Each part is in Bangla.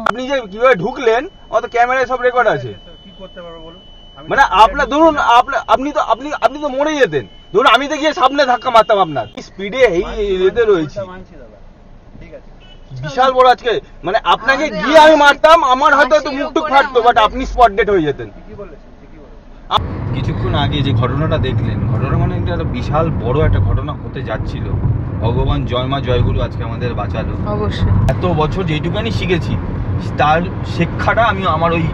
আপনি যে কিভাবে ঢুকলেন অত ক্যামেরায় সব রেকর্ড আছে, কি করতে পারবো বলুন? মানে আপনার ধরুন আপনি তো মরে যেতেন, ধরুন আমি তো গিয়ে সামনে ধাক্কা মারতাম, আপনার স্পিডে এই রেতে রয়েছে বিশাল বড় আজকে, মানে আপনাকে গিয়ে আমি মারতাম, আমার হয়তো মুখটুক ফাটতো, বাট আপনি স্পট ডেড হয়ে যেতেন। কিছুক্ষণ আগে যে ঘটনাটা দেখলেন, ঘটনা মানে একটা বিশাল বড় একটা ঘটনা হতে যাচ্ছিল। ভগবান জয় মা জয়গুরু আজকে আমাদের বাঁচালো। অবশ্যই এত বছর যেটুকানি শিখেছি তার শিক্ষাটা আমি আমার ওই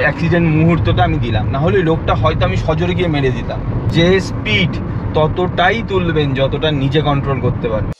অ্যাক্সিডেন্ট মুহূর্তটা আমি দিলাম, না হলে লোকটা হয়তো আমি সজোরে গিয়ে মেরে দিতাম। যে স্পিড ততটাই তুলবেন যতটা নিজে কন্ট্রোল করতে পারবেন।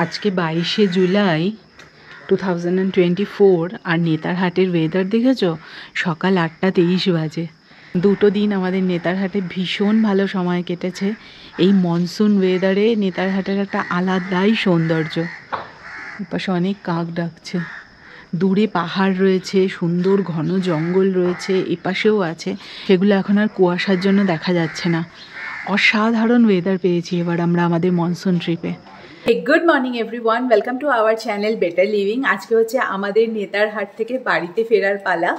আজকে 22শে জুলাই 2024 আর নেতারহাটের ওয়েদার দেখেছো? সকাল 8:23 বাজে। দুটো দিন আমাদের নেতারহাটে ভীষণ ভালো সময় কেটেছে। এই মনসুন ওয়েদারে নেতারহাটের একটা আলাদাই সৌন্দর্য। এপাশে অনেক কাক ডাকছে, দূরে পাহাড় রয়েছে, সুন্দর ঘন জঙ্গল রয়েছে, এপাশেও আছে, সেগুলো এখন আর কুয়াশার জন্য দেখা যাচ্ছে না। অসাধারণ ওয়েদার পেয়েছি এবার আমরা আমাদের মনসুন ট্রিপে। Good morning everyone, welcome to our channel better living. আজকে হচ্ছে আমাদের নেতারহাট থেকে বাড়িতে ফেরার পালা।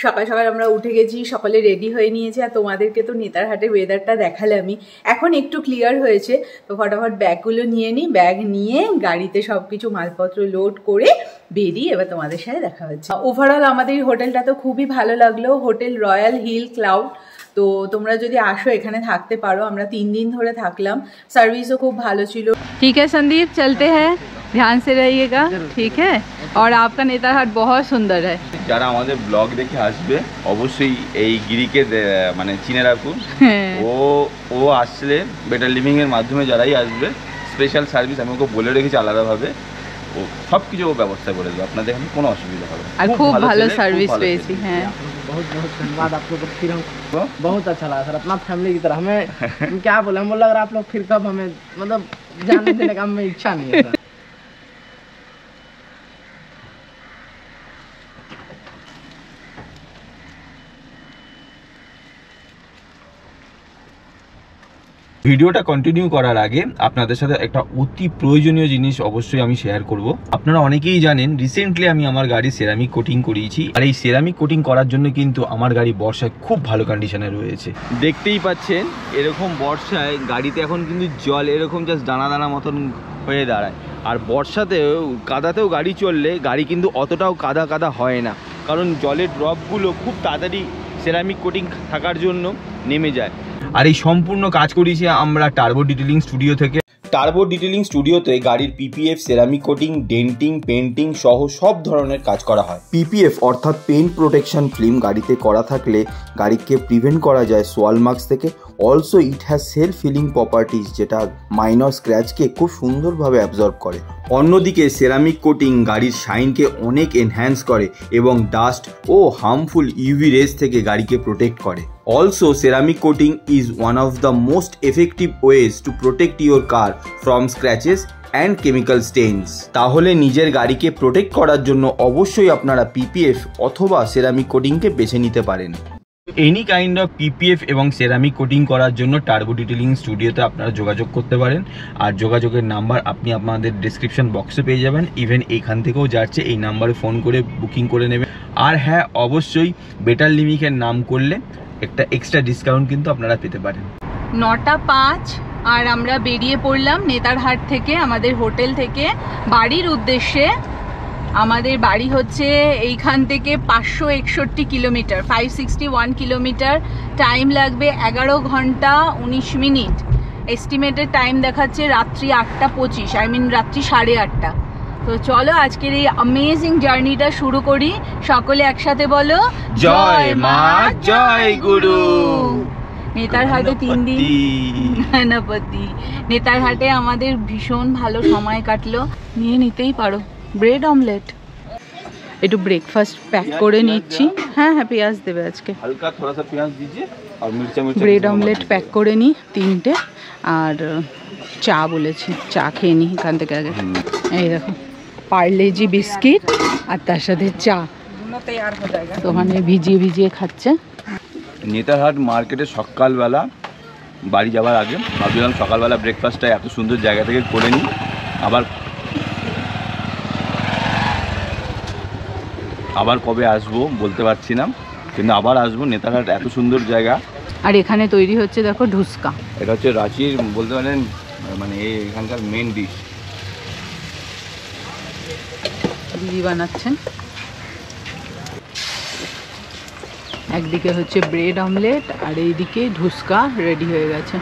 সকাল সকাল আমরা উঠে গেছি, সকলে রেডি হয়ে নিয়েছি, আর তোমাদেরকে তো নেতারহাটের ওয়েদারটা দেখালামই। এখন একটু ক্লিয়ার হয়েছে, তো ফটাফট ব্যাগগুলো নিয়ে নিই। ব্যাগ নিয়ে গাড়িতে সব কিছু মালপত্র লোড করে বেরিয়ে এবার তোমাদের সাথে দেখা হচ্ছে। ওভারঅল আমাদের হোটেলটা তো খুবই ভালো লাগলো, হোটেল রয়্যাল হিল ক্লাউড। তো তোমরা যদি আসো এখানে থাকতে পারো। আমরা 3 দিন ধরে থাকলাম, সার্ভিসও খুব ভালো ছিল। ঠিক আছে সন্দীপ, চলতে হ্যাঁ, ধ্যান সে রহিয়েগা, ঠিক হ্যাঁ। আর आपका নেতারহাট बहुत সুন্দর है। যারা আমাদের ব্লগ দেখে আসবে অবশ্যই এই গিরিকে মানে চিনে রাখুন। ও আসলে বেটার লিভিং এর মাধ্যমে যারাই আসবে স্পেশাল সার্ভিস আমি ওকে বলে রেখেছি আলাদাভাবে, ও সব কিছু ও ব্যবস্থা করে দেবে, আপনাদের এখানে কোনো অসুবিধা হবে না। আর খুব ভালো সার্ভিস পেয়েছি। হ্যাঁ, बहुत बहुत धन्यवाद आप लोग। फिर हम बहुत अच्छा लगा सर, अपना फैमिली की तरह। हमें क्या बोले, हम बोला अगर आप लोग फिर कब हमें मतलब जाने देने का हमें इच्छा नहीं है सर। ভিডিওটা কন্টিনিউ করার আগে আপনাদের সাথে একটা অতি প্রয়োজনীয় জিনিস অবশ্যই আমি শেয়ার করব। আপনারা অনেকেই জানেন রিসেন্টলি আমি আমার গাড়ি সেরামিক কোটিং করিয়েছি, আর এই সেরামিক কোটিং করার জন্য কিন্তু আমার গাড়ি বর্ষায় খুব ভালো কন্ডিশনে রয়েছে। দেখতেই পাচ্ছেন এরকম বর্ষায় গাড়িতে এখন কিন্তু জল এরকম জাস্ট দানা দানা মতন হয়ে দাঁড়ায়। আর বর্ষাতেও কাদাতেও গাড়ি চললে গাড়ি কিন্তু অতটাও কাদা কাদা হয় না, কারণ জলের ড্রপগুলো খুব তাড়াতাড়ি সেরামিক কোটিং থাকার জন্য নেমে যায়। আর এই সম্পূর্ণ কাজ করেছি আমরা টার্বো ডিটেলিং স্টুডিও থেকে। টার্বো ডিটেলিং স্টুডিওতে গাড়ির PPF, ceramic coating, denting, painting সহ সব ধরনের কাজ করা হয়। পিপিএফ অর্থাৎ পেইন্ট প্রোটেকশন ফিল্ম গাড়িতে করা থাকলে গাড়িকে প্রিভেন্ট করা যায় সোয়াল মার্কস থেকে। Also it has self healing properties, যেটা মাইনর স্ক্র্যাচকে খুব সুন্দরভাবে অ্যাবজর্ব করে। অন্যদিকে সেরামিক কোটিং গাড়ির শাইনকে অনেক এনহ্যান্স করে এবং ডাস্ট ও হার্মফুল ইউভি রেজ থেকে গাড়িকে প্রোটেক্ট করে। Also, ceramic coating is one of the most effective ways to protect your car from scratches and chemical stains. তাহলে নিজের গাড়িকে প্রোটেক্ট করার জন্য অবশ্যই আপনারা পিপিএফ অথবা সেরামিক কোটিংকে বেছে নিতে পারেন। এনি কাইন্ড অফ পিপিএফ এবং সেরামিক কোটিং করার জন্য টার্বো ডিটেলিং স্টুডিওতে আপনারা যোগাযোগ করতে পারেন, আর যোগাযোগের নাম্বার আপনি আপনাদের ডিসক্রিপশন বক্সে পেয়ে যাবেন। ইভেন এখান থেকেও যাচ্ছে, এই নাম্বারে ফোন করে বুকিং করে নেবেন। আর হ্যাঁ, অবশ্যই বেটার লিভিংয়ের নাম করলে একটা এক্সট্রা ডিসকাউন্ট কিন্তু আপনারা পেতে পারেন। 9:05 আর আমরা বেরিয়ে পড়লাম নেতারহাট থেকে, আমাদের হোটেল থেকে বাড়ির উদ্দেশ্যে। আমাদের বাড়ি হচ্ছে এইখান থেকে 561 কিলোমিটার, 561 কিলোমিটার। টাইম লাগবে 11 ঘন্টা 19 মিনিট। এস্টিমেটেড টাইম দেখাচ্ছে রাত্রি 8:25, রাত্রি 8:30। তো চলো আজকের এই অ্যামেজিং জার্নিটা শুরু করি। সকলে একসাথে বলো জয় মা জয় গুরু। নেতারহাটে 3 দিন, গণপতি। নেতারহাটে আমাদের ভীষণ ভালো সময় কাটলো। নিয়ে নিতেই পারো ব্রেড অমলেট। একটু ব্রেকফাস্ট প্যাক করে নিচ্ছি। হ্যাঁ হ্যাঁ, পেঁয়াজ দেবে আজকে। हल्का थोड़ा सा प्याज दीजिए और मिर्चा ব্রেড অমলেট প্যাক করে নিই 3টে, আর চা বলেছি, চা খেয়ে নিই এখান থেকে আগে। এই দেখো পার্লেজি বিস্কিট আর তার সাথে চা, তো ওখানে ভিজিয়ে ভিজিয়ে খাচ্ছে। নেতারহাট মার্কেটে সকালবেলা বাড়ি যাওয়ার আগে ভাবছিলাম সকালবেলা ব্রেকফাস্টটা এত সুন্দর জায়গা থেকে করে নিই, আবার কবে আসবো বলতে পারছি না, কিন্তু আবার আসবো। নেতারহাট এত সুন্দর জায়গা। আর এখানে তৈরি হচ্ছে দেখো ঢুসকা, এটা হচ্ছে রাঁচির বলতে পারেন মানে এখানকার মেন ডিশ। দিদি বানাচ্ছেন। একদিকে হচ্ছে ব্রেড অমলেট আর এইদিকে ঢুসকা রেডি হয়ে গেছে।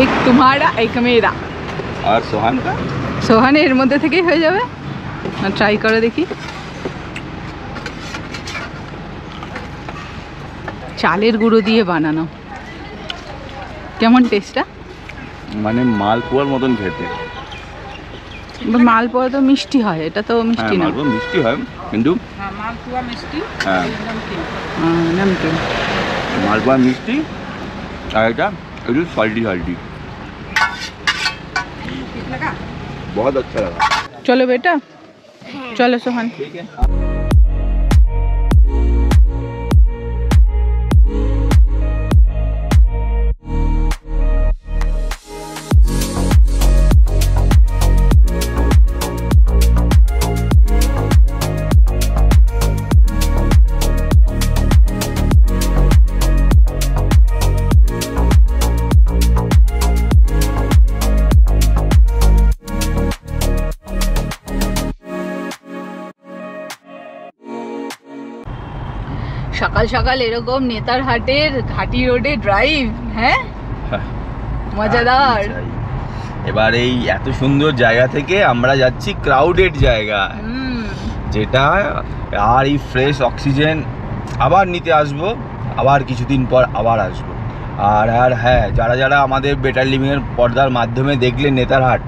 এক তোমারা এক মেয়েরা। আর সোহানটা সোহান এর মধ্যে থেকেই হয়ে যাবে, ট্রাই করে দেখি। চালের গুঁড়ো দিয়ে বানানো, কেমন টেস্টটা? মানে মালপোয়ার মতন খেতে। মালপোয়া তো মিষ্টি হয়, এটা তো মিষ্টি না। মালপোয়া মিষ্টি হয় কিন্তু মালপোয়া মিষ্টি, হ্যাঁ নমকিন। মালপোয়া মিষ্টি আর এটা একটু সল্টি সল্টি, बहुत अच्छा लगा। চলো বেটা, চলো সোহান। ठीक है। সকাল সকাল এরকম নেতারহাটের ঘাটি রোডে ড্রাইভ, হ্যাঁ মজাদার। এবার এই এত সুন্দর জায়গা থেকে আমরা যাচ্ছি ক্রাউডেড জায়গা, যেটা আর এই ফ্রেশ অক্সিজেন আবার নিতে আসবো, আবার কিছুদিন পর আবার আসবো। আর হ্যাঁ, যারা যারা আমাদের বেটার লিভিংয়ের পর্দার মাধ্যমে দেখলেন নেতারহাট,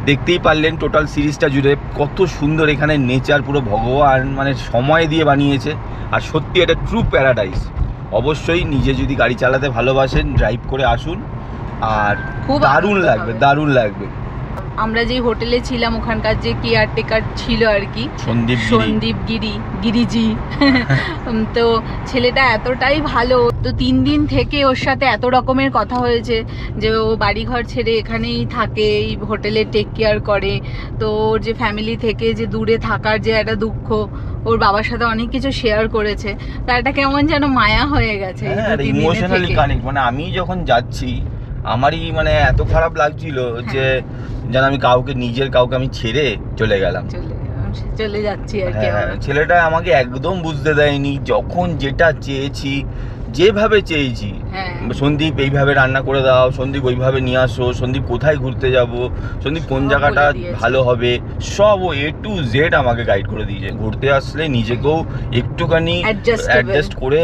দেখতেই পারলেন টোটাল সিরিজটা জুড়ে কত সুন্দর এখানে নেচার, পুরো ভগবান মানে সময় দিয়ে বানিয়েছে। আর সত্যি এটা ট্রু প্যারাডাইস। অবশ্যই নিজে যদি গাড়ি চালাতে ভালোবাসেন, ড্রাইভ করে আসুন, আর খুব দারুণ লাগবে, দারুণ লাগবে। আমরা যে হোটেলে ছিলাম ওখানকার যে কেয়ারটেকার ছিল আর কি, সন্দীপ গিরিজি, তো ছেলেটা এতটাই ভালো, তো 3 দিন থেকে ওর সাথে এত রকমের কথা হয়েছে যে ও বাড়িঘর ছেড়ে এখানেই থাকে, এই হোটেলে টেক কেয়ার করে। তো ওর যে ফ্যামিলি থেকে যে দূরে থাকার যে একটা দুঃখ, ওর বাবার সাথে অনেক কিছু শেয়ার করেছে, তো একটা কেমন যেন মায়া হয়ে গেছে। ইমোশনালি কানেক্ট, মানে আমি যখন যাচ্ছি আমারই মানে এত খারাপ লাগছিল যে যেন আমি নিজের কাউকে আমি ছেড়ে চলে গেলাম, চলে যাচ্ছি আর কি। ছেলেটা আমাকে একদম বুঝতে দেয়নি, যখন যেটা চেয়েছি, যেভাবে চেয়েছি, সন্দীপ এইভাবে রান্না করে দাও, সন্দীপ ওইভাবে নিয়ে আসো, সন্দীপ কোথায় ঘুরতে যাব, সন্দীপ কোন জায়গাটা ভালো হবে, সব ও A to Z আমাকে গাইড করে দিয়েছে। ঘুরতে আসলে নিজেকেও একটুখানি অ্যাডজাস্ট করে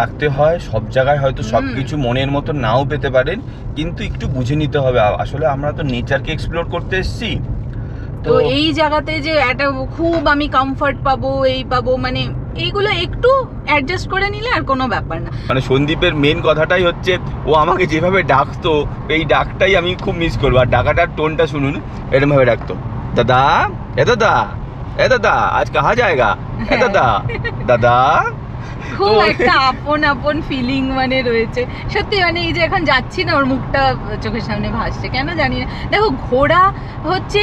রাখতে হয়। সব জায়গায় হয়তো সব কিছু মনের মতো নাও পেতে পারেন, কিন্তু একটু বুঝে নিতে হবে। আসলে আমরা তো নেচারকে এক্সপ্লোর করতে এসেছি, তো এই জায়গাতে যে একটা খুব আমি কমফর্ট পাবো, এই পাবো, মানে এইগুলো একটু অ্যাডজাস্ট করে নিলে আর কোনো ব্যাপার না। মানে সন্দীপের মেন কথাটাই হচ্ছে, ও আমাকে যেভাবে ডাকতো, এই ডাকটাই আমি খুব মিস করবো। আর ডাকাটার টোনটা শুনুন, এরকম ভাবে ডাকতো, দাদা এ দাদা এ দাদা আজ কাহা জায়গা, এ দাদা দাদা। খুব একটা আপন আপন ফিলিং মানে রয়েছে সত্যি। মানে এই যে এখন যাচ্ছি না, ওর মুখটা চোখের সামনে ভাসছে, কেন জানি না। দেখো, ঘোরা হচ্ছে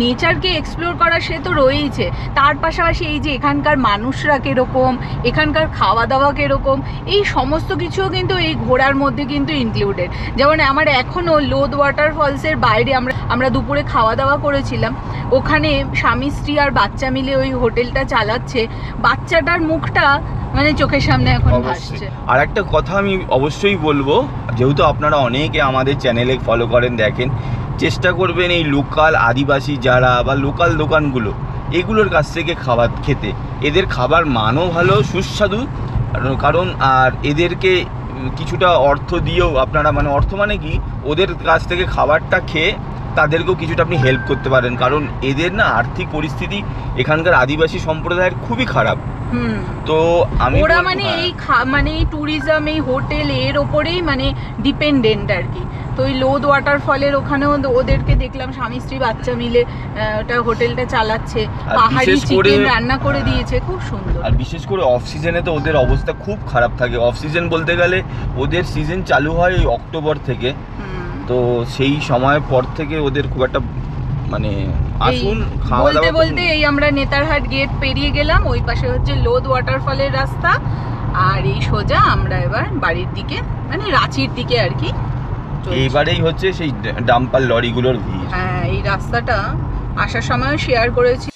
নেচারকে এক্সপ্লোর করা, সে তো রয়েইছে, তার পাশাপাশি এই যে এখানকার মানুষরা কিরকম, এখানকার খাওয়া দাওয়া কিরকম, এই সমস্ত কিছুও কিন্তু এই ঘোরার মধ্যে কিন্তু ইনক্লুডেড। যেমন আমার এখনও লোদ ওয়াটারফলসের বাইরে আমরা দুপুরে খাওয়া দাওয়া করেছিলাম, ওখানে স্বামী স্ত্রী আর বাচ্চা মিলে ওই হোটেলটা চালাচ্ছে, বাচ্চাটার মুখটা মানে চোখের সামনে এখন ভাসছে। আর একটা কথা আমি অবশ্যই বলবো, যেহেতু আপনারা অনেকে আমাদের চ্যানেলে ফলো করেন, দেখেন, চেষ্টা করবেন এই লোকাল আদিবাসী যারা বা লোকাল দোকানগুলো এগুলোর কাছ থেকে খাবার খেতে। এদের খাবার মানও ভালো, সুস্বাদু, কারণ আর এদেরকে কিছুটা অর্থ দিয়েও আপনারা, মানে অর্থ মানে কি, ওদের কাছ থেকে খাবারটা খেয়ে তাদেরকেও কিছুটা আপনি হেল্প করতে পারেন, কারণ এদের না আর্থিক পরিস্থিতি এখানকার আদিবাসী সম্প্রদায়ের খুবই খারাপ। তো আমি ওরা মানে এই মানে ট্যুরিজম, এই হোটেল এর ওপরেই মানে ডিপেন্ডেন্ট আর কি। তো ওই লোদ ওয়াটারফলের ওখানেও ওদেরকে দেখলাম স্বামী স্ত্রী বাচ্চা মিলে ওটা হোটেলটা চালাচ্ছে, পাহাড়ি চিকেন রান্না করে দিয়েছে, খুব সুন্দর। আর বিশেষ করে অফ সিজনে তো ওদের অবস্থা খুব খারাপ থাকে। অফ সিজন বলতে গেলে ওদের সিজন চালু হয় ওই অক্টোবর থেকে, তো সেই সময় পর থেকে ওদের খুব একটা মানে আসুন খাওয়া দাওয়া বলতে বলতে এই আমরা নেতারহাট গেট পেরিয়ে গেলাম, ওই পাশে হচ্ছে লোদ ওয়াটারফলের রাস্তা, আর এই সোজা আমরা এবার বাড়ির দিকে মানে রাঁচির দিকে আর কি। এইবারেই হচ্ছে সেই ডাম্পার লরিগুলোর ভিড়। হ্যাঁ, এই রাস্তাটা আসার সময় শেয়ার করেছি।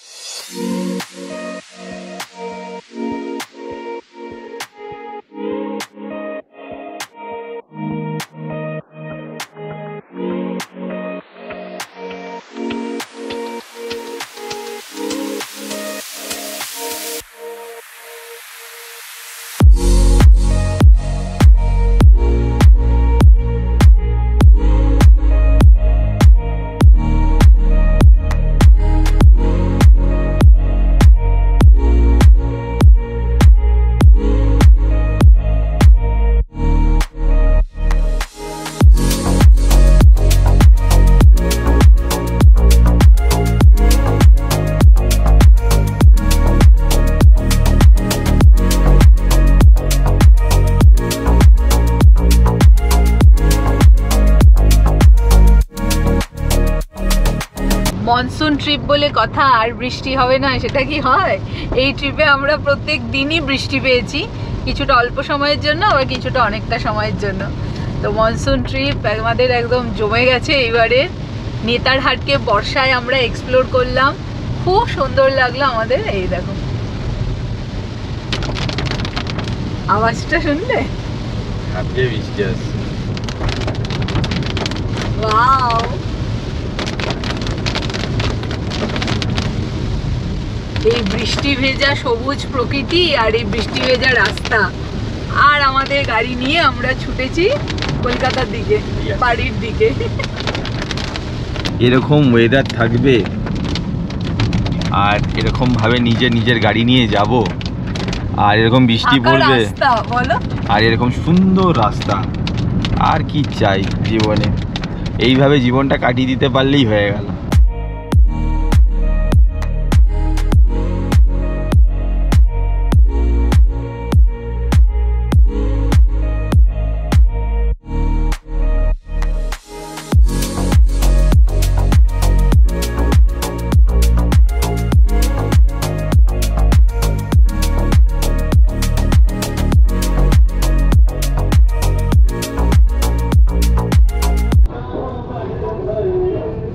মনসুন ট্রিপ বলে কথা, আর বৃষ্টি হবে না সেটা কি হয়? এই ট্রিপে আমরা প্রত্যেক দিনই বৃষ্টি পেয়েছি, কিছুটা অল্প সময়ের জন্য, আবার কিছুটা অনেকটা সময়ের জন্য। তো মনসুন ট্রিপ আমাদের একদম জমে গেছে এইবারে। নেতারহাটকে বর্ষায় আমরা এক্সপ্লোর করলাম, খুব সুন্দর লাগলো আমাদের। এই দেখো আওয়াজটা শুনলে? বৃষ্টি আসছে। ওয়াও, এই বৃষ্টি ভেজা সবুজ প্রকৃতি আর এই বৃষ্টি ভেজা রাস্তা, আর আমাদের গাড়ি নিয়ে আমরা ছুটেছি কলকাতার দিকে, বাড়ির দিকে। এরকম ওয়েদার থাকবে আর এরকম ভাবে নিজের গাড়ি নিয়ে যাব, আর এরকম বৃষ্টি পড়বে, বলো, আর এরকম সুন্দর রাস্তা, আর কি চাই জীবনে? এইভাবে জীবনটা কাটিয়ে দিতে পারলেই হয়ে গেল।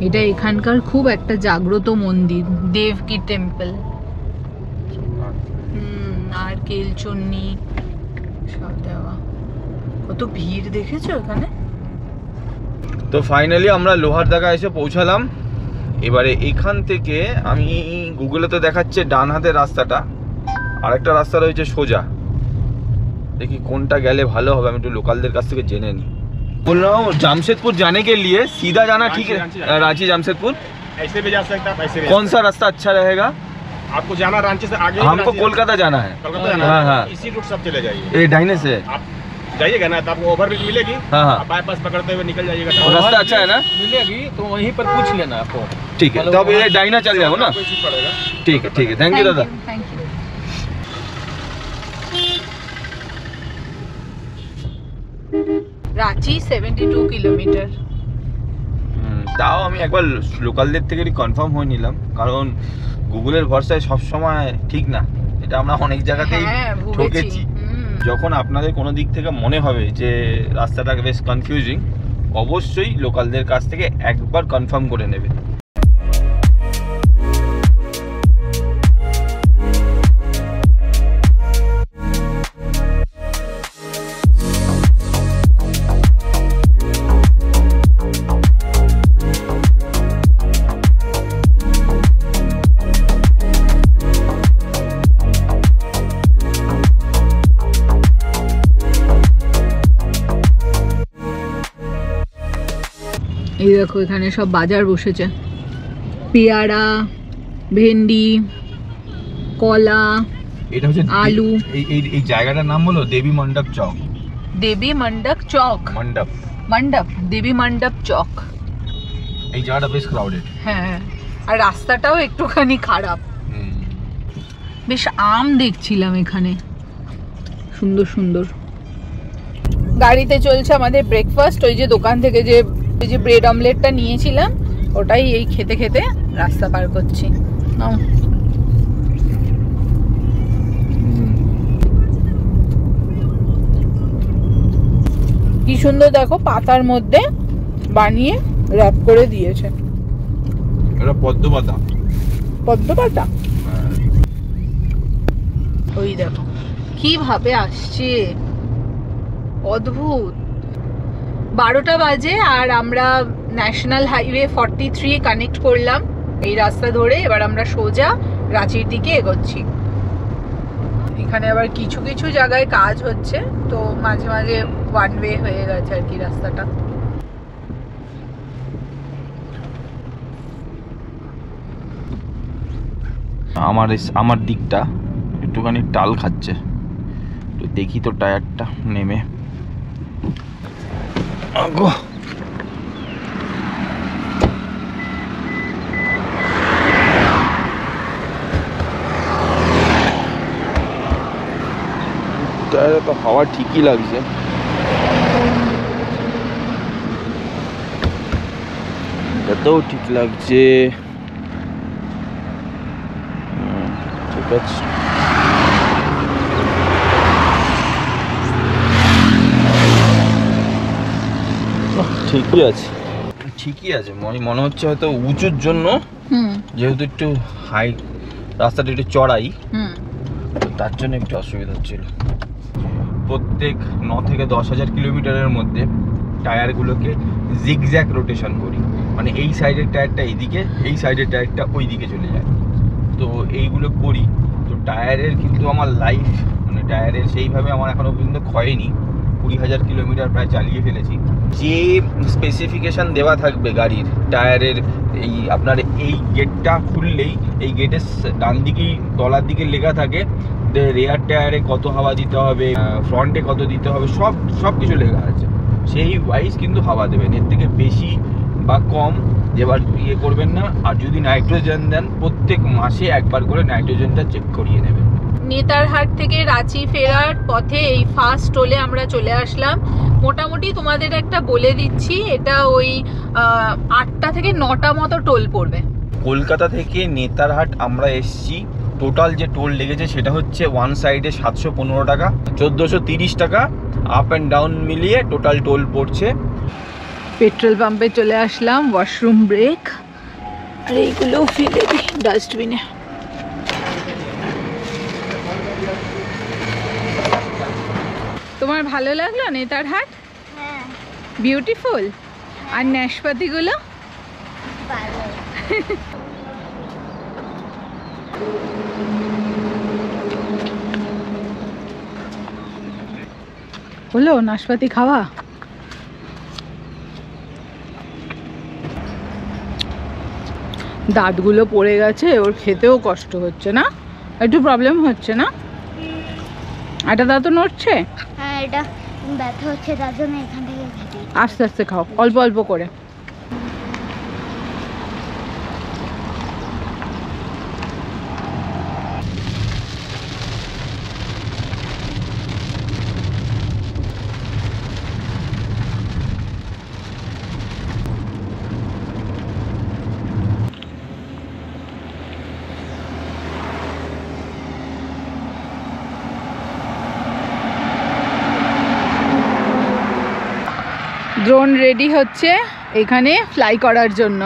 এটা এখানকার খুব একটা জাগ্রত মন্দির, দেবকি টেম্পল। আর কেলচন্নি সব দেওয়া, কত ভিড় দেখেছো এখানে। তো ফাইনালি আমরা লোহারদাগা এসে পৌঁছালাম। এবারে এখান থেকে আমি গুগলে তো দেখাচ্ছে ডান হাতের রাস্তাটা, আরেকটা রাস্তা রয়েছে সোজা। দেখি কোনটা গেলে ভালো হবে, আমি একটু লোকালদের কাছ থেকে জেনে নিই। बोल रहा हूँ जमशेदपुर जाने के लिए सीधा जाना ठीक है? रांची जमशेदपुर ऐसे भी जा सकते हैं, ऐसे भी कौन सा रास्ता अच्छा रहेगा? आपको जाना रांची से आगे, हमको कोलकाता जाना है। कोलकाता जाना हाँ है, हाँ, इसी रूट सब चले जाइए। ये डाइने से आप जाइएगा ना तो आपको ओवरब्रिज मिलेगी, हाँ हाँ, आप बाईपास पकड़ते हुए निकल जाइएगा। रास्ता अच्छा है ना? मिलेगी तो वहीं पर पूछ लेना आपको। ठीक है, तो अब ये डाइना चल जाओ ना। कोई चीज पड़ेगा। ठीक है, थैंक यू दादा। Thank you. রাঁচি 72 কিলোমিটার। তাও আমি একবার লোকালদের থেকে কনফার্ম হয়ে নিলাম, কারণ গুগলের ভরসায় সবসময় ঠিক না, এটা আমরা অনেক জায়গাতেই ঠকেছি। যখন আপনাদের কোনো দিক থেকে মনে হবে যে রাস্তাটা বেশ কনফিউজিং, অবশ্যই লোকালদের কাছ থেকে একবার কনফার্ম করে নেবে। এই দেখো এখানে সব বাজার বসেছে, পেয়ারা, ভেন্ডি, কলা, এটা হচ্ছে আলু। এই জায়গাটার নাম হলো দেবী মণ্ডপ চক। দেবী মণ্ডপ চক, মণ্ডপ মণ্ডপ, দেবী মণ্ডপ চক। এই জায়গাটা বেশ ক্রাউডেড। হ্যাঁ, আর রাস্তাটাও একটুখানি খারাপ। বেশ আম দেখছিলাম এখানে, সুন্দর সুন্দর। গাড়িতে চলছে আমাদের ব্রেকফাস্ট। ওই যে দোকান থেকে যে ব্রেড অমলেটটা নিয়েছিলাম ওটাই এই খেতে খেতে রাস্তা পার করছি। নাও। কি সুন্দর দেখো, পাতার মধ্যে বানিয়ে র‍্যাপ করে দিয়েছে। এটা পদ্ম পাতা। পদ্ম পাতা? ওই দেখো কিভাবে আসছে, অদ্ভুত। 12টা বাজে আর আমরা ন্যাশনাল হাইওয়ে 43 কানেক্ট করলাম এই রাস্তা ধরে। এবার আমরা সোজা রাঁচির দিকে এগোচ্ছি। এখানে আবার কিছু কিছু জায়গায় কাজ হচ্ছে, তো মাঝে মাঝে ওয়ান ওয়ে হয়ে গেছে আর কি রাস্তাটা। আমার দিকটা একটুখানি টাল খাচ্ছে, তো দেখি তো টায়ারটা নেমে। আগো টায়ারে তো হাওয়া ঠিকই লাগছে। এটাতেও ঠিক লাগছে, ঠিক আছে। ঠিকই আছে, ঠিকই আছে। মনে হচ্ছে হয়তো উঁচুর জন্য, যেহেতু একটু হাই রাস্তাটা একটু চড়াই, তার জন্য একটু অসুবিধা হচ্ছিল। প্রত্যেক 9 থেকে 10,000 কিলোমিটারের মধ্যে টায়ারগুলোকে জিগজ্যাগ রোটেশন করি, মানে এই সাইডের টায়ারটা এইদিকে, এই সাইডের টায়ারটা ওই দিকে চলে যায়। তো এইগুলো করি, তো টায়ারের কিন্তু আমার লাইফ, মানে টায়ারের সেইভাবে আমার এখনো পর্যন্ত ক্ষয়নি। 20,000 কিলোমিটার প্রায় চালিয়ে ফেলেছি। যে স্পেসিফিকেশান দেওয়া থাকবে গাড়ির টায়ারের, এই আপনার এই গেটটা খুললেই এই গেটের ডান দিকেই তলার দিকে লেখা থাকে রেয়ার টায়ারে কত হাওয়া দিতে হবে, ফ্রন্টে কত দিতে হবে, সব কিছু লেখা আছে। সেই ওয়াইজ কিন্তু হাওয়া দেবেন, এর থেকে বেশি বা কম এবার ইয়ে করবেন না। আর যদি নাইট্রোজেন দেন, প্রত্যেক মাসে একবার করে নাইট্রোজেনটা চেক করিয়ে নেবেন। নেতারহাট থেকে রাঁচি ফেরার পথে এই ফার্স্ট টোলে আমরা চলে আসলাম। মোটামুটি তোমাদের একটা বলে দিচ্ছি, এটা ওই 8টা থেকে 9টা মতো টোল পড়বে। কলকাতা থেকে নেতারহাট আমরা এসছি, টোটাল যে টোল লেগেছে সেটা হচ্ছে ওয়ান সাইডে 715 টাকা, 1430 টাকা আপ অ্যান্ড ডাউন মিলিয়ে টোটাল টোল পড়ছে। পেট্রোল পাম্পে চলে আসলাম, ওয়াশরুম ব্রেক, আর এইগুলো ফেলে দিই ডাস্টবিনে। তোমার ভালো লাগলো নেতারহাট? হ্যাঁ, বিউটিফুল। আর নাশপাতিগুলো ভালো। হলো নাশপাতি খাওয়া? দাঁতগুলো পড়ে গেছে, ওর খেতেও কষ্ট হচ্ছে না? একটু প্রবলেম হচ্ছে না? একটা দাঁতও নড়ছে? হ্যাঁ, এটা ব্যথা হচ্ছে, তার জন্য এখান থেকে খেতে। আস্তে আস্তে খাও, অল্প অল্প করে। ড্রোন রেডি হচ্ছে এখানে ফ্লাই করার জন্য।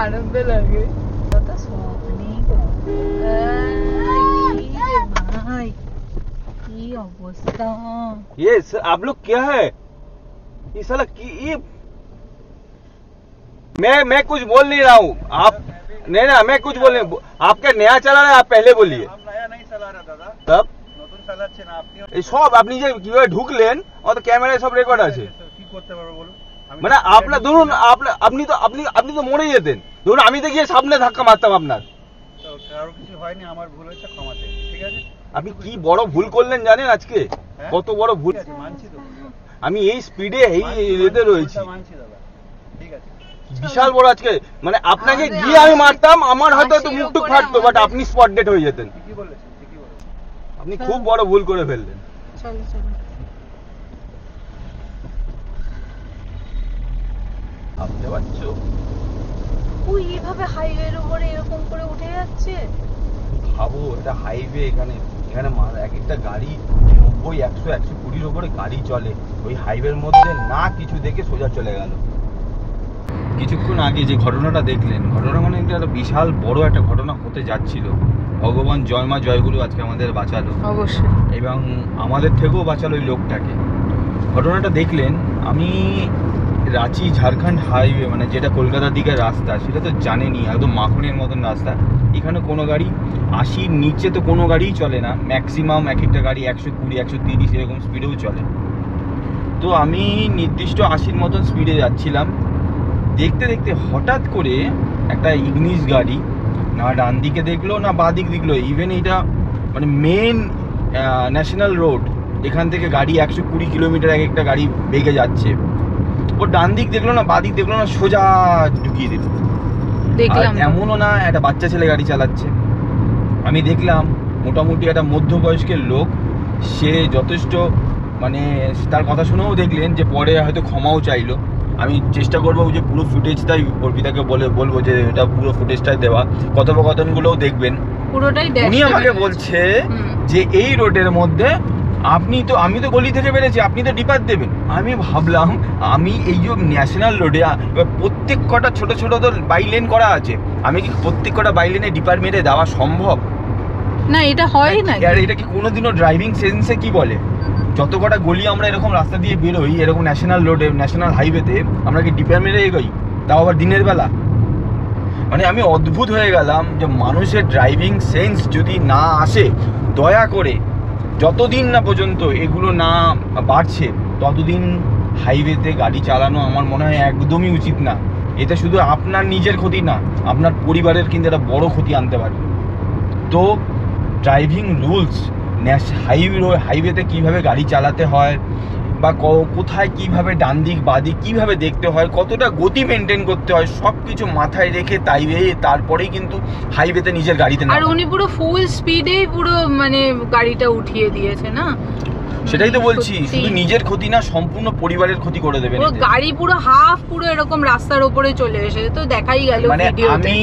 আনন্দ লাগে কথা স্বপ্নেই ভাই কি অবস্থা ये आप लोग क्या है ये साला ये मैं कुछ बोल नहीं रहा हूँ आप नहीं ना मैं कुछ बोल नहीं आपका नया चला रहा है आप पहले बोलिए नया नहीं चला रहा दादा तब নতুন চালাচ্ছে না আপনি এই সব আপনি যে কিভাবে ঢুকলেন অত ক্যামেরায় সব রেকর্ড আছে কি করতে পারবো বলুন মানে আপনার ধরুন আপনি তো মরে যেতেন ধরুন আমি তো গিয়ে সামনে ধাক্কা মারতাম আপনার তো কারো কিছু হয়নি আমার ভুল হয়েছে ক্ষমা চাই ঠিক আছে আপনি কি বড় ভুল করলেন জানেন আজকে কত বড় ভুল ঠিক আছে মানছি তো আমি এই স্পিডে এই এতে রয়েছি মানছি দাদা ঠিক আছে বিশাল বড় আজকে মানে আপনাকে গিয়ে আমি মারতাম আমার হয়তো মুখটুক ফাটতো বাট আপনি স্পট ডেট হয়ে যেতেন ঠিকই বলেছেন আপনি খুব বড় ভুল করে ফেললেন চলো চলো ভাবতে পারছো ওই এইভাবে হাইওয়ের উপরে এরকম করে উঠে যাচ্ছে ভাবো এটা হাইওয়ে এখানে এক একটা গাড়ি 90, 100, 120 উপরে গাড়ি চলে ওই হাইওয়ের মধ্যে না কিছু দেখে সোজা চলে গেল কিছুক্ষণ আগে যে ঘটনাটা দেখলেন ঘটনা মানে একটা বিশাল বড় একটা ঘটনা হতে যাচ্ছিল ভগবান জয় মা জয়গুরু আজকে আমাদের বাঁচালো অবশ্যই এবং আমাদের থেকেও বাঁচালো ওই লোকটাকে ঘটনাটা দেখলেন আমি রাঁচি ঝাড়খণ্ড হাইওয়ে মানে যেটা কলকাতার দিকের রাস্তা সেটা তো জানেনই একদম মাখনের মতন রাস্তা এখানে কোনো গাড়ি 80-র নিচে তো কোনো গাড়িই চলে না ম্যাক্সিমাম এক একটা গাড়ি 120, 130 এরকম স্পিডেও চলে তো আমি নির্দিষ্ট 80-র মতন স্পিডে যাচ্ছিলাম দেখতে দেখতে হঠাৎ করে একটা ইগনিস গাড়ি না ডান দিকে দেখলো না বাঁ দিক দেখলো ইভেন এটা মানে মেন ন্যাশনাল রোড এখান থেকে গাড়ি 120 কিলোমিটার এক একটা গাড়ি বেগে যাচ্ছে ও ডান দিক দেখলো না বাঁ দিক দেখলো না সোজা ঢুকিয়ে দিল দেখলাম এমনও না একটা বাচ্চা ছেলে গাড়ি চালাচ্ছে আমি দেখলাম মোটামুটি একটা মধ্যবয়স্কের লোক সে যথেষ্ট মানে তার কথা শুনেও দেখলেন যে পরে হয়তো ক্ষমাও চাইলো আমি চেষ্টা করবো যে পুরো ফুটেজটাই অর্পিতাকে বলবো যে এটা পুরো ফুটেজটাই দেওয়া কথোপকথনগুলোও দেখবেন পুরোটাই উনি আমাকে বলছে যে এই রোডের মধ্যে আমি তো গলি থেকে বেরিয়েছি আপনি তো ডিপার দেবেন আমি ভাবলাম আমি এই যে ন্যাশনাল রোডে প্রত্যেক কটা ছোট ছোট তো বাই লেন করা আছে আমি কি প্রত্যেক কটা বাই লেনে ডিপার মেরে দেওয়া সম্ভব না এটা হয় না আর এটা কি কোনোদিনও ড্রাইভিং সেন্সে কি বলে যত কটা গলি আমরা এরকম রাস্তা দিয়ে বেরোই এরকম ন্যাশনাল রোডে ন্যাশনাল হাইওয়েতে আমরা কি ডিপার মেরে এগোই তাও আবার দিনের বেলা মানে আমি অদ্ভুত হয়ে গেলাম যে মানুষের ড্রাইভিং সেন্স যদি না আসে দয়া করে যতদিন না পর্যন্ত এগুলো না বাড়ছে ততদিন হাইওয়েতে গাড়ি চালানো আমার মনে হয় একদমই উচিত না এতে শুধু আপনার নিজের ক্ষতি না আপনার পরিবারের কিন্তু একটা বড় ক্ষতি আনতে পারে তো ড্রাইভিং রুলস হাইওয়েতে কিভাবে গাড়ি চালাতে হয় বা কোথায় কিভাবে ডান দিক বাঁ দিক কীভাবে দেখতে হয় কতটা গতি মেনটেন করতে হয় সব কিছু মাথায় রেখে তারপরেই কিন্তু হাইওয়েতে নিজের গাড়িতে আর উনি পুরো ফুল স্পিডেই পুরো মানে গাড়িটা উঠিয়ে দিয়েছে না সেটাই তো বলছি শুধু নিজের ক্ষতি না সম্পূর্ণ পরিবারের ক্ষতি করে দেবেন পুরো গাড়ি পুরো হাফ পুরো এরকম রাস্তার উপরে চলে এসেছে তো দেখাই গেল মানে ভিডিওতে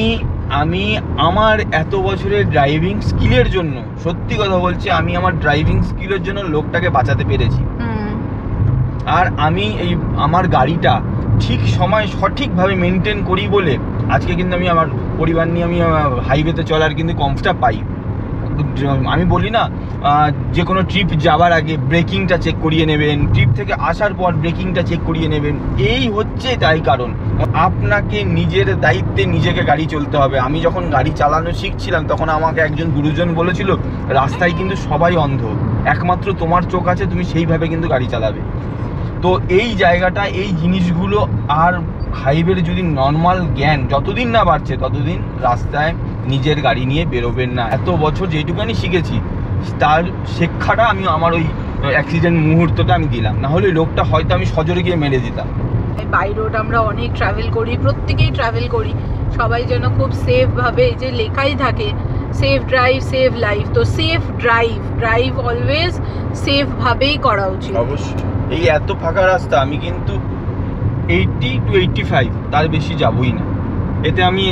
আমি আমার এত বছরের ড্রাইভিং স্কিলের জন্য সত্যি কথা বলছি আমি আমার ড্রাইভিং স্কিলের জন্য লোকটাকে বাঁচাতে পেরেছি আর আমি এই আমার গাড়িটা ঠিক সময় সঠিকভাবে মেনটেন করি বলে আজকে কিন্তু আমি আমার পরিবার নিয়ে আমি হাইওয়েতে চলার কিন্তু কমফর্টটা পাই আমি বলি না যে কোনো ট্রিপ যাওয়ার আগে ব্রেকিংটা চেক করিয়ে নেবেন ট্রিপ থেকে আসার পর ব্রেকিংটা চেক করিয়ে নেবেন এই হচ্ছে তাই কারণ আপনাকে নিজের দায়িত্বে নিজেকে গাড়ি চলতে হবে আমি যখন গাড়ি চালানো শিখছিলাম তখন আমাকে একজন গুরুজন বলেছিল রাস্তায় কিন্তু সবাই অন্ধ একমাত্র তোমার চোখ আছে তুমি সেইভাবে কিন্তু গাড়ি চালাবে তো এই জায়গাটা এই জিনিসগুলো আর হাইওয়ের যদি নর্মাল জ্ঞান যতদিন না বাড়ছে ততদিন রাস্তায় নিজের গাড়ি নিয়ে বেরোবেন না এত বছর যেটুকুনি শিখেছি তার শিক্ষাটা আমি আমার ওই অ্যাক্সিডেন্ট মুহূর্তটা আমি দিলাম না হলে লোকটা হয়তো আমি সজোরে গিয়ে মেরে দিতাম বাই রোড আমরা অনেক ট্রাভেল করি প্রত্যেকেই ট্রাভেল করি সবাই যেন খুব সেফ ভাবে যে লেখাই থাকে সেফ ড্রাইভ সেভ লাইফ তো সেফ ড্রাইভ অলওয়েজ সেফ ভাবেই করা উচিত অবশ্যই এই এত ফাঁকা রাস্তা আমি কিন্তু 80 to 85 তার বেশি যাবই না এতে আমি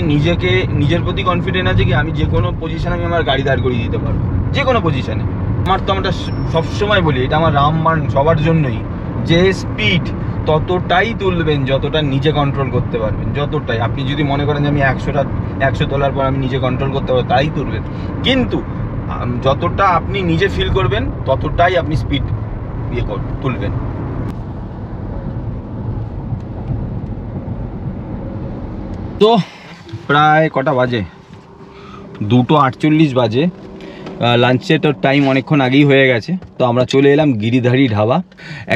নিজের প্রতি কনফিডেন্ট আছে কি আমি যে কোনো পজিশনে আমি আমার গাড়ি দাঁড় করিয়ে দিতে পারবো যে কোনো পজিশনে আমরা সবসময় বলি এটা আমার রামবাণ সবার জন্যই যে স্পিড ততটাই তুলবেন যতটা নিজে কন্ট্রোল করতে পারবেন, যতটাই। আপনি যদি মনে করেন যে আমি 100 তোলার পর আমি নিজে কন্ট্রোল করতে পারবো, তাই তুলবেন। কিন্তু যতটা আপনি নিজে ফিল করবেন ততটাই আপনি স্পিড তুলবেন। তো প্রায় কটা বাজে, 2:48 বাজে। লাঞ্চের তো টাইম অনেকক্ষণ আগেই হয়ে গেছে। তো আমরা চলে এলাম গিরিধারী ধাবা,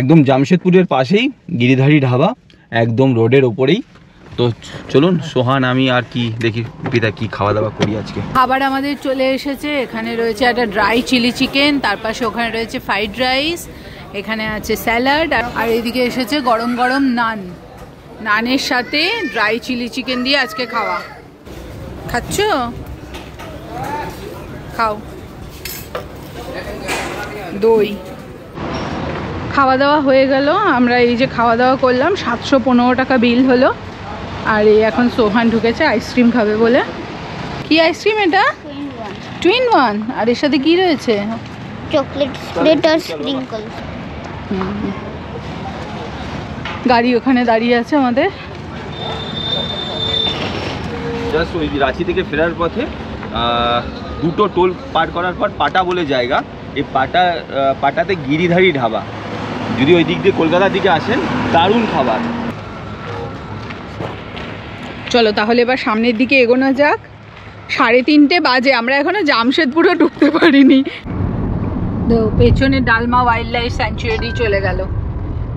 একদম জামশেদপুরের পাশেই গিরিধারী ধাবা, একদম রোডের ওপরেই। তো চলুন সোহান আমি আর কি দেখি পিতা কি খাওয়া দাওয়া করি আজকে। খাবার আমাদের চলে এসেছে। এখানে রয়েছে একটা ড্রাই চিলি চিকেন, তার পাশে ওখানে রয়েছে ফ্রাইড রাইস, এখানে আছে স্যালাড, আর এদিকে এসেছে গরম গরম নান। নানের সাথে ড্রাই চিলি চিকেন দিয়ে আজকে খাওয়া। খাচ্ছ? খাও। দই। খাওয়া দাওয়া হয়ে গেল। আমরা এই যে খাওয়া দাওয়া করলাম, 715 টাকা বিল হলো। আর এই এখন সোহান ঢুকেছে আইসক্রিম খাবে বলে। কি আইসক্রিম এটা? Twin one. আর এর সাথে কি রয়েছে? চকলেট স্প্রেড আর স্প্রিঙ্কল। গাড়ি ওখানে দাঁড়িয়ে আছে আমাদের। জাস্ট ওই রাঁচি থেকে ফেরার পথে দুটো টোল পার করার পর পাটা বলে জায়গা, এই পাটাতে গিরিধারী ধাবা। যদি ওই দিক দিয়ে কলকাতার দিকে আসেন, দারুণ খাবার। চলো তাহলে এবার সামনের দিকে এগোনো যাক। 3:30 বাজে, আমরা এখনো জামশেদপুরও ঢুকতে পারিনি। তো পেছনে ডালমা ওয়াইল্ড লাইফ স্যাংচুয়ারি চলে গেল।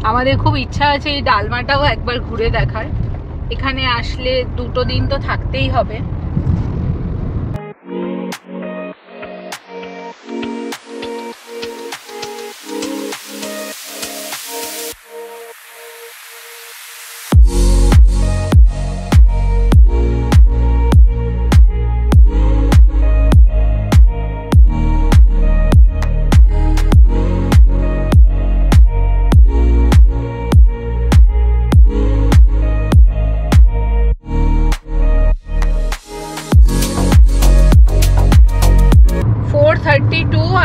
আমাদের খুব ইচ্ছা আছে এই ডালমাটাও একবার ঘুরে দেখার। এখানে আসলে 2 দিন তো থাকতেই হবে।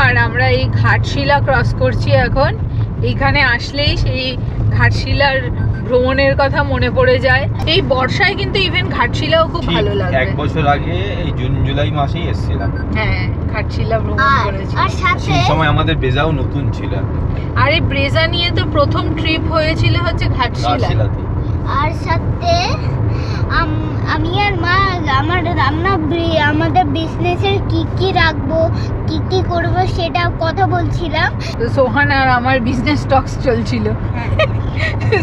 আর আমরা এই ঘাটশিলা ক্রস করছি এখন। এইখানে আসলেই সেই ঘাটশিলার ভ্রমণের কথা মনে পড়ে যায়। এই বর্ষায় কিন্তু ইভেন ঘাটশিলাও খুব ভালো লাগে। 1 বছর আগে এই জুন জুলাই মাসেই এসেছিলাম। হ্যাঁ, ঘাটশিলা ভ্রমণ করেছি। আর সাথে সেই সময় আমাদের ব্রেজাও নতুন ছিল। আর এই ব্রেজা নিয়ে তো প্রথম ট্রিপ হয়েছিল হচ্ছে ঘাটশিলা। আর সাথে আমি আর মা আমাদের বিজনেসের কি রাখবো, কি করব সেটা কথা বলছিলাম। তো সোহান আর আমার বিজনেস টক্স চলছিল।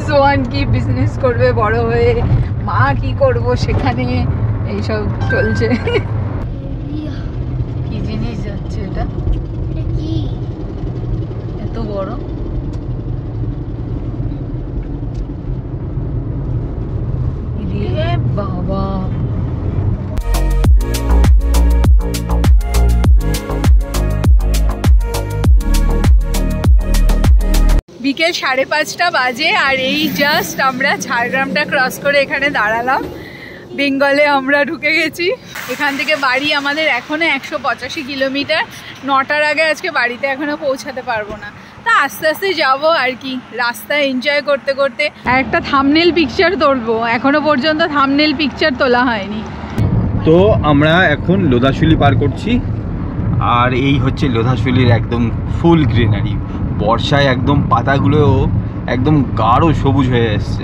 সোহান কি বিজনেস করবে বড় হয়ে, মা কি করব সেখানে, এইসব চলছে। কি জিনিস যাচ্ছে এটা? কি এত বড়? বাবা, বিকেল 5:30 বাজে। আর এই জাস্ট আমরা ঝাড়গ্রামটা ক্রস করে এখানে দাঁড়ালাম। বেঙ্গলে আমরা ঢুকে গেছি। এখান থেকে বাড়ি আমাদের এখনো 185 কিলোমিটার। 9টার আগে আজকে বাড়িতে এখনো পৌঁছাতে পারবো না। তা আস্তে আস্তে যাবো আর কি, রাস্তা এনজয় করতে করতে। একটা থাম্বনেল পিকচার তুলবো, এখনো পর্যন্ত থাম্বনেল পিকচার তোলা হয়নি। তো আমরা এখন লোধাশুলি পার করছি। আর এই হচ্ছে লোধাশুলির একদম ফুল গ্রিনারি। বর্ষায় একদম পাতাগুলো একদম গাঢ় সবুজ হয়ে এসছে।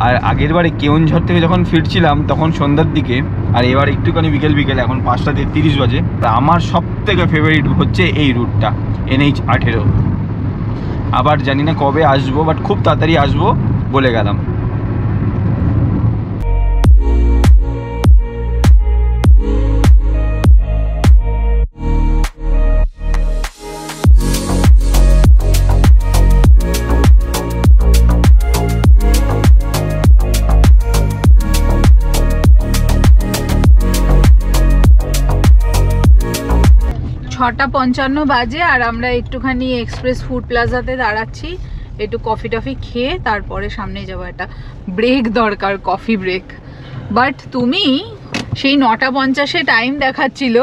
আর আগের বারে কেওনঝড় থেকে যখন ফিরছিলাম তখন সন্ধ্যার দিকে, আর এবার একটুখানি বিকেল, এখন 5:33 বাজে। আমার সব থেকে ফেভারিট হচ্ছে এই রুটটা, NH 18। আবার জানি না কবে আসবো, বাট খুব তাড়াতাড়ি আসবো বলে গেলাম। ছটা 55 বাজে। আর আমরা একটুখানি এক্সপ্রেস ফুড প্লাজাতে দাঁড়াচ্ছি, একটু কফি টফি খেয়ে তারপরে সামনে যাবো। একটা ব্রেক দরকার, কফি ব্রেক। বাট তুমি সেই 9:50 টাইম দেখাচ্ছিল,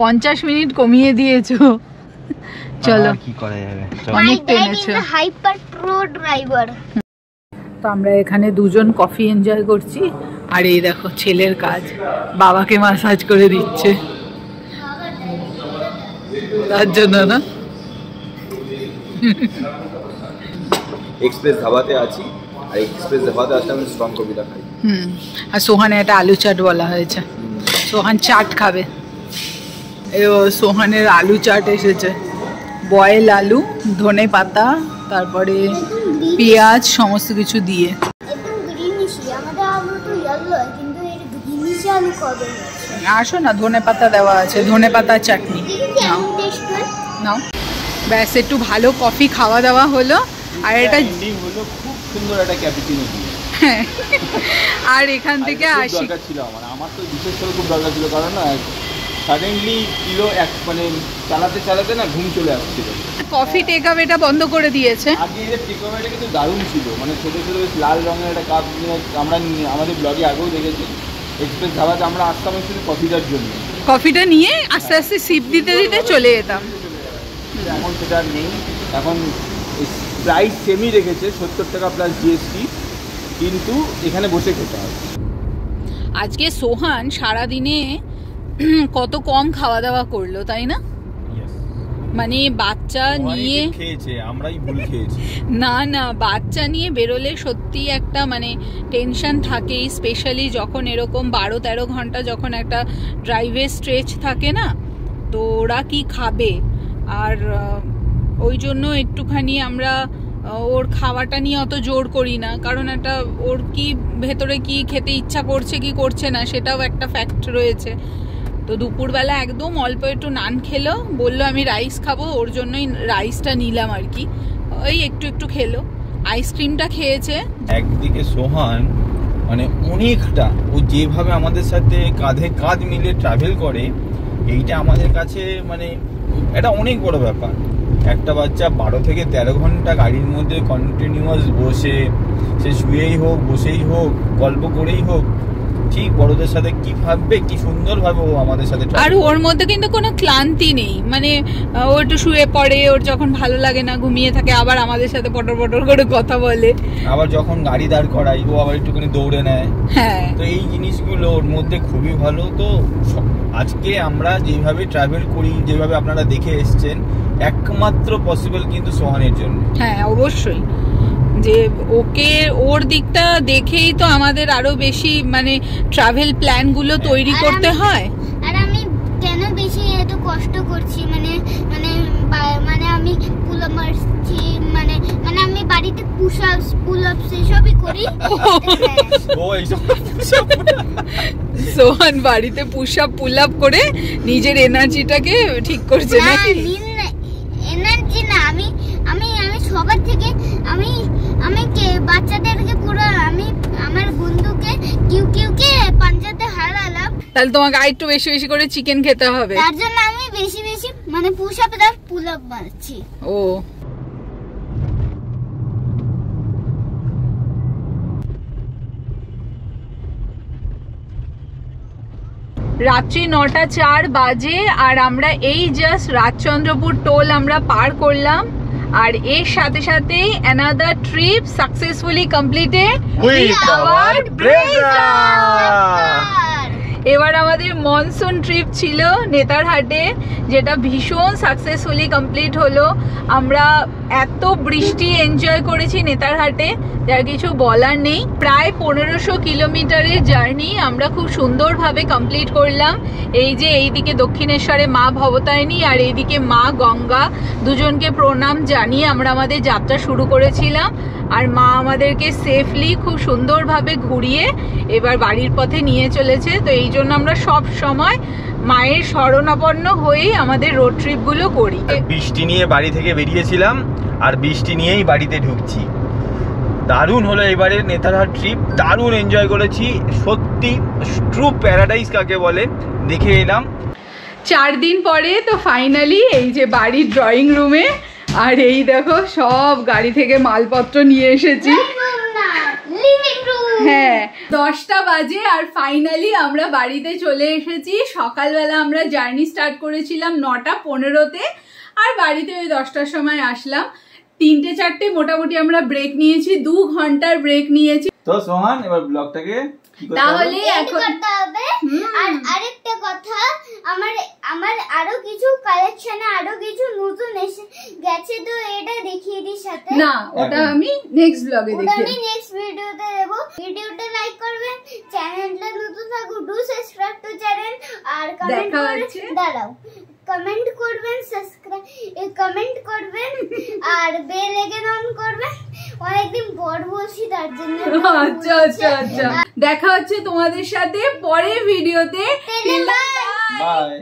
50 মিনিট কমিয়ে দিয়েছো। চলো, কি করা যাবে, অনেক টেনেছো। Hyper pro driver. তো আমরা এখানে দুজন কফি এনজয় করছি, আর এই দেখো ছেলের কাজ, বাবাকে মাসাজ করে দিচ্ছে তার জন্য না। এক্সপ্রেস ধাবাতে আছি, আর এক্সপ্রেস ধাবাতে আসলে আমি স্ট্রং কফিটা খাই। আর সোহানে একটা আলু চাট বলা হয়েছে, সোহান চাট খাবে। সোহানের আলু চাট এসেছে, বয়েল আলু, ধনে পাতা, তারপরে পেঁয়াজ, সমস্ত কিছু দিয়ে। একদম গ্রিনিশ, আমাদের আলু তো ইয়েলো, কিন্তু এর গ্রিনিশ আলু কবে হচ্ছে? আসো না, ধনে পাতা দেওয়া আছে, ধনে পাতা চাটনি নাও নাও। ব্যাস একটু ভালো কফি খাওয়া দাওয়া হলো, আর এটা হলো খুব সুন্দর একটা ক্যাপুচিনো দিয়ে। আর এখান থেকে আসি, দরকার ছিল আমার তো বিশেষ করে খুব দরকার ছিল, কারণ না সাডেনলি কিলো মানে চালাতে চালাতে না ঘুম চলে আসছিল। কফি টেক আওয়েটা বন্ধ করে দিয়েছে। আগে এই টেক আওয়েটা কিন্তু দারুণ ছিল, মানে ছোটো ছোটো বেশ লাল রঙের একটা কাপ নিয়ে আমরা আমাদের ব্লগে আগেও দেখেছি। এক্সপ্রেস ধাবাতে আমরা আসতাম শুধু কফিটার জন্য, কফিটা নিয়ে আস্তে আস্তে সিপ দিতে দিতে চলে যেতাম। এখন সেটা আর নেই, এখন প্রাইস সেমই রেখেছে, 70 টাকা প্লাস জিএসটি, কিন্তু এখানে বসে খেতে হবে। আজকে সোহান সারাদিনে কত কম খাওয়া দাওয়া করলো, তাই না? মানে বাচ্চা নিয়ে খেয়েছে, আমরাই ভুল খেয়েছি। না না, বাচ্চা নিয়ে বেরোলে সত্যি একটা মানে টেনশন থাকেই, স্পেশালি যখন এরকম 12-13 ঘন্টা যখন একটা ড্রাইভের স্ট্রেচ থাকে না, তো ওরা কি খাবে। আর ওই জন্য একটুখানি আমরা ওর খাওয়াটা নিয়ে অত জোর করি না, কারণ একটা ওর কি ভেতরে কি খেতে ইচ্ছা করছে কি করছে না সেটাও একটা ফ্যাক্ট রয়েছে। তো দুপুরবেলা একদম অল্প একটু নান খেলো, বললো আমি রাইস খাবো, ওর জন্যই রাইসটা নিলাম আর কি। ওই একটু একটু খেলো, আইসক্রিমটা খেয়েছে। একদিকে সোহান মানে অনেকটা, ও যেভাবে আমাদের সাথে কাঁধে কাঁধ মিলে ট্রাভেল করে, এইটা আমাদের কাছে মানে এটা অনেক বড় ব্যাপার। একটা বাচ্চা 12 থেকে 13 ঘন্টা গাড়ির মধ্যে কন্টিনিউয়াস বসে, সে শুয়েই হোক বসেই হোক গল্প করেই হোক, ঠিক বড়দের সাথে কি ভাববে, কি সুন্দর ভাবে ও আমাদের সাথে। আর ওর মধ্যে কিন্তু কোনো ক্লান্তি নেই, মানে ও একটু শুয়ে পড়ে, ওর যখন ভালো লাগে না ঘুমিয়ে থাকে, আবার আমাদের সাথে পটর পটর করে কথা বলে, আবার যখন গাড়ি দাঁড় করাই ও আবার একটুখানি দৌড়ে নেয়। হ্যাঁ, তো এই জিনিসগুলো ওর মধ্যে খুবই ভালো। তো আজকে আমরা যেভাবে ট্রাভেল করি, যেভাবে আপনারা দেখে এসছেন, একমাত্র পসিবল কিন্তু সোহানের জন্য। হ্যাঁ অবশ্যই, যে ওকে ওর দিকটা দেখেই তো আমাদের আরো বেশি মানে ট্রাভেল প্ল্যান গুলো তৈরি করতে হয়। আর আমি কেন বেশি এত কষ্ট করছি, মানে মানে মানে আমি পুল আপ মারছি, মানে মানে আমি বাড়িতে পুশ আপস পুল আপস এসবই করি। ও এইসব সোহান বাড়িতে পুশ আপ পুল আপ করে নিজের এনার্জিটাকে ঠিক করছে নাকি? এনার্জি না, আমি আমি আমি সবার থেকে আমি আমি বাচ্চাদেরকে পুরো আমি আমার বন্ধুকে কিউ কিউকে পাঞ্জাতে হারালাম। তাহলে তোমাকে আরেকটু বেশি বেশি করে চিকেন খেতে হবে, তার জন্য আমি বেশি বেশি মানে পুশ আপ আর পুল আপ মারছি। ও রাত্রি 9:04 বাজে, আর আমরা এই জাস্ট রাজচন্দ্রপুর টোল আমরা পার করলাম, আর এর সাথে সাথেই another trip successfully completed with our Brezza। এবার আমাদের মনসুন ট্রিপ ছিল নেতারহাটে, যেটা ভীষণ সাকসেসফুলি কমপ্লিট হলো। আমরা এত বৃষ্টি এনজয় করেছি নেতারহাটে, যার কিছু বলার নেই। প্রায় 1500 কিলোমিটারের জার্নি আমরা খুব সুন্দরভাবে কমপ্লিট করলাম। এই যে এইদিকে দক্ষিণেশ্বরে মা ভবতারিণী আর এইদিকে মা গঙ্গা, দুজনকে প্রণাম জানিয়ে আমরা আমাদের যাত্রা শুরু করেছিলাম। আর মা আমাদেরকে সেফলি খুব সুন্দরভাবে ঘুরিয়ে এবার বাড়ির পথে নিয়ে চলেছে। তো এই জন্য আমরা সব সময় মায়ের শরণাপন্ন হয়েই আমাদের রোড ট্রিপগুলো করি। বৃষ্টি নিয়ে বাড়ি থেকে বেরিয়েছিলাম, আর বৃষ্টি নিয়েই বাড়িতে ঢুকছি। দারুণ হলো এবারে নেতারহাট ট্রিপ, দারুণ এনজয় করেছি, সত্যি ট্রু প্যারাডাইস কাকে বলে দেখে এলাম। 4 দিন পরে তো ফাইনালি এই যে বাড়ির ড্রয়িং রুমে, আর এই দেখো সব গাড়ি থেকে মালপত্র নিয়ে এসেছি। হ্যাঁ 10টা বাজে আর ফাইনালি আমরা বাড়িতে চলে এসেছি। সকালবেলা আমরা জার্নি স্টার্ট করেছিলাম 9:15-তে, আর বাড়িতে ওই 10টার সময় আসলাম। 3-4 মোটামুটি আমরা ব্রেক নিয়েছি, 2 ঘন্টার ব্রেক নিয়েছি। তো সোহান এবার ব্লগটাকে কি করতে হবে? তাহলে এন্ড করতে হবে। আর আরেকটা কথা, আমার আরো কিছু কালেকশনে আরো কিছু নতুন এসে গেছে, তো এটা দেখিয়ে দিই সাথে। না, ওটা আমি নেক্সট ব্লগে ওটা দেখিয়ে আমি নেক্সট ভিডিওতে দেব। ভিডিওটা লাইক করবেন, চ্যানেলটা নতুন থাকুন, ডু সাবস্ক্রাইব টু চ্যানেল, আর কমেন্ট দেখা করে হচ্ছে। দাঁড়াও, কমেন্ট করবেন, কমেন্ট করবেন আর বেল আইকন অন করবেন। অনেকদিন পর বলছি তার জন্য। আচ্ছা আচ্ছা আচ্ছা, দেখা হচ্ছে তোমাদের সাথে পরের ভিডিওতে। বাই। বাই।